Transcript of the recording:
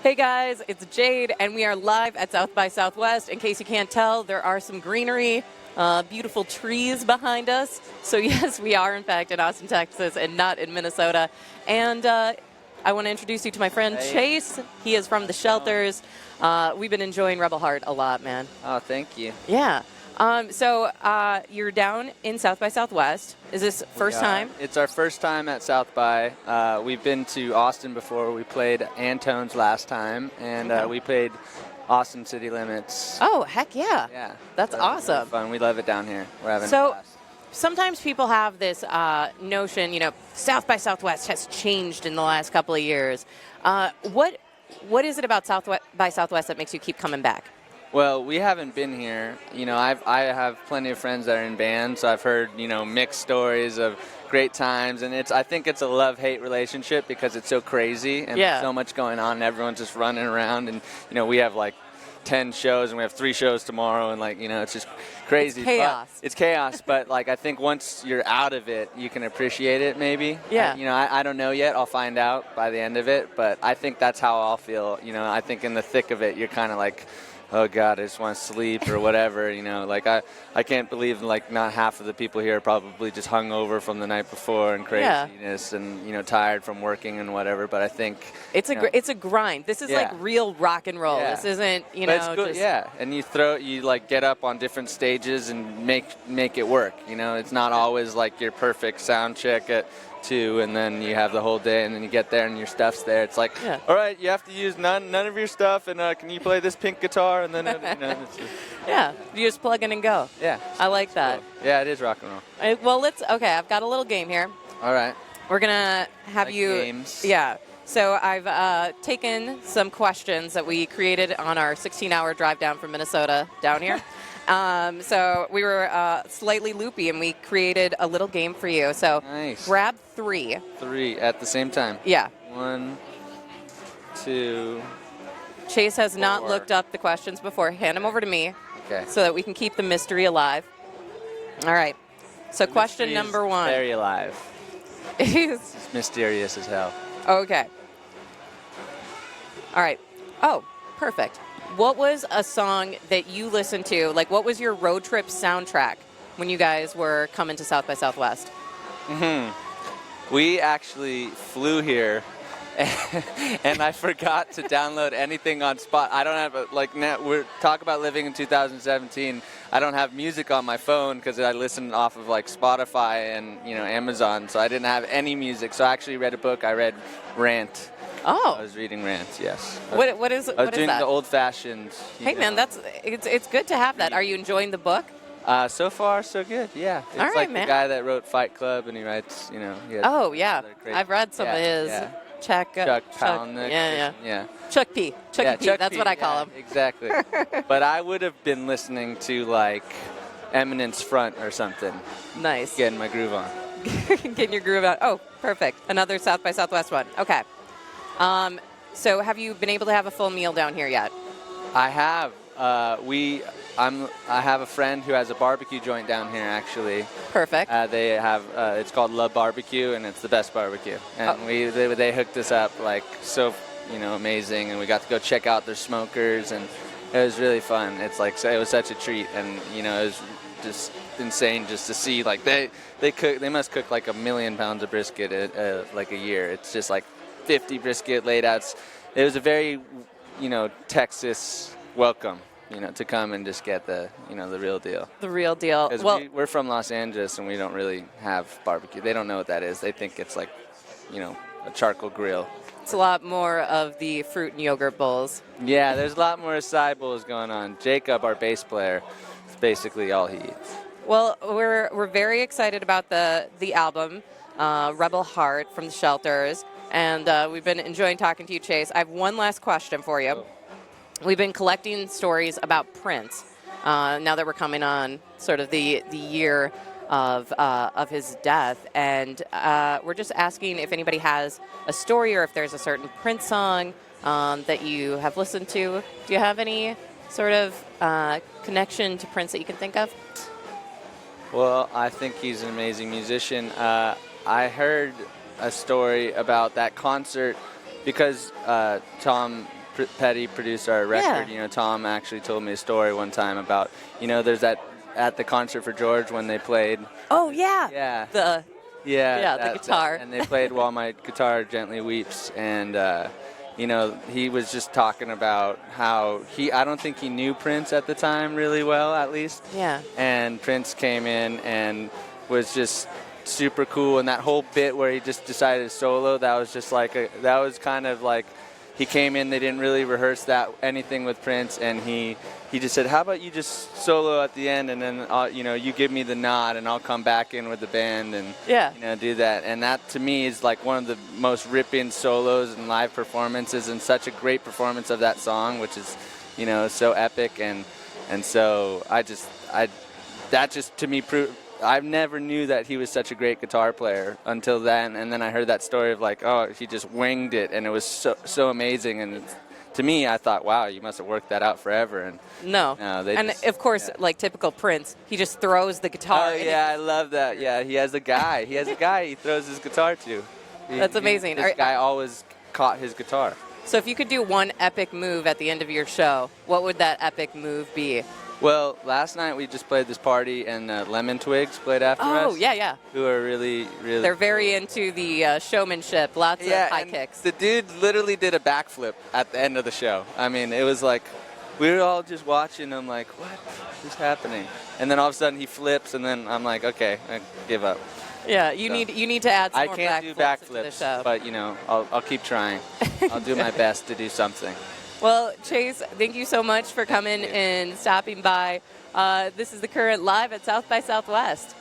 Hey guys, it's Jade, and we are live at South by Southwest. In case you can't tell, there are some greenery, beautiful trees behind us. So yes, we are in fact in Austin, Texas, and not in Minnesota. And I want to introduce you to my friend Chase. He is from the Shelters. We've been enjoying Rebel Heart a lot, man. Oh, thank you. Yeah. So you're down in South by Southwest. Is this first time? It's our first time at South by. We've been to Austin before. We played Antone's last time, and we played Austin City Limits. Oh, heck yeah. Yeah. That's awesome. Really fun. We love it down here. We're having a blast. Sometimes people have this notion, South by Southwest has changed in the last couple of years. What is it about South by Southwest that makes you keep coming back? Well, we haven't been here. I have plenty of friends that are in bands, so I've heard, mixed stories of great times, and I think it's a love-hate relationship because it's so crazy and there's so much going on, and everyone's just running around, and, we have, 10 shows, and we have 3 shows tomorrow, and, it's just crazy. It's chaos. It's chaos, but, I think once you're out of it, you can appreciate it, maybe. Yeah. I don't know yet. I'll find out by the end of it, but I think that's how I'll feel. I think in the thick of it, you're kind of like, oh God, I just want to sleep or whatever, I can't believe not half of the people here are probably just hungover from the night before and craziness and tired from working and whatever. But I think it's a grind. This is like real rock and roll. Yeah. This isn't and you get up on different stages and make it work. It's not always your perfect sound check at 2 and then you have the whole day and then you get there and your stuff's there. It's all right, you have to use none of your stuff, and can you play this pink guitar, and then you just plug in and go. Yeah, I like that. Cool. Yeah, it is rock and roll. I've got a little game here. All right, we're gonna have games. So I've taken some questions that we created on our 16-hour drive down from Minnesota down here. So we were slightly loopy, and we created a little game for you. So nice. Grab 3. 3 at the same time. Yeah. 1, 2. Chase has 4. not looked up the questions before. Hand them over to me. Okay. So that we can keep the mystery alive. All right. So the question number 1. Very alive. It's mysterious as hell. Okay. All right. Oh, perfect. What was a song that you listened to? What was your road trip soundtrack when you guys were coming to South by Southwest? We actually flew here, and I forgot to download anything on Spot. I don't have we're talk about living in 2017. I don't have music on my phone because I listen off of Spotify and Amazon. So I didn't have any music. So I actually read a book. I read Rant. Oh, I was reading Rant. Yes. What is I was what doing is that? the old-fashioned. Hey man, it's good to have that. Are you enjoying the book? So far, so good. Yeah. It's all right, man. The guy that wrote Fight Club, and he writes. Oh yeah, I've read some of his. Yeah. Chuck Palahniuk. Yeah. Chuck P. Chuck P. That's what I call him. Exactly. But I would have been listening to Eminence Front or something. Nice. Getting my groove on. Getting your groove on. Oh, perfect. Another South by Southwest one. Okay. So have you been able to have a full meal down here yet? I have. I have a friend who has a barbecue joint down here, actually. Perfect. They have, it's called Love Barbecue, and it's the best barbecue. And they hooked us up so, amazing, and we got to go check out their smokers, and it was really fun. It's it was such a treat, and it was just insane just to see they must cook 1 million pounds of brisket a year. It's just 50 brisket laid out. It was a very, Texas welcome. To come and just get the real deal. The real deal. Well, we're from Los Angeles, and we don't really have barbecue. They don't know what that is. They think it's a charcoal grill. It's a lot more of the fruit and yogurt bowls. Yeah, there's a lot more acai bowls going on. Jacob, our bass player, is basically all he eats. Well, we're very excited about the album, Rebel Heart from the Shelters, and we've been enjoying talking to you, Chase. I have one last question for you. Oh. We've been collecting stories about Prince now that we're coming on sort of the year of his death, and we're just asking if anybody has a story or if there's a certain Prince song that you have listened to. Do you have any sort of connection to Prince that you can think of? Well, I think he's an amazing musician. I heard a story about that concert because Tom Petty produced our record. Yeah. You know, Tom actually told me a story one time about, you know, there's that at the concert for George when they played. Oh yeah. Yeah. The Yeah, the guitar. and they played While My Guitar Gently Weeps, and you know, he was just talking about how I don't think he knew Prince at the time really well, at least. Yeah. And Prince came in and was just super cool, and that whole bit where he just decided to solo, that was just like that was kind of like he came in, they didn't really rehearse anything with Prince, and he just said, how about you just solo at the end, and then you know, you give me the nod and I'll come back in with the band and you know, do that. And that to me is like one of the most ripping solos and live performances, and such a great performance of that song, which is, you know, so epic. And so that just to me proved, I never knew that he was such a great guitar player until then, and then I heard that story of like, oh, he just winged it, and it was so amazing. And to me, I thought, wow, you must have worked that out forever. And no, and just, of course, like typical Prince, he just throws the guitar. Oh yeah, I love that. Yeah, he has a guy. He throws his guitar to. That's amazing. This guy always caught his guitar. So if you could do one epic move at the end of your show, what would that epic move be? Well, last night we just played this party, and Lemon Twigs played after us. Oh, yeah. Who are really... They're very into the showmanship, lots of high kicks. The dude literally did a backflip at the end of the show. I mean, it was like, we were all just watching. I'm like, what is happening? And then all of a sudden he flips, and then I'm like, okay, I give up. Yeah, you need to add some more backflips. I can't do backflips, but you know, I'll keep trying. I'll do my best to do something. Well, Chase, thank you so much for coming and stopping by. This is The Current live at South by Southwest.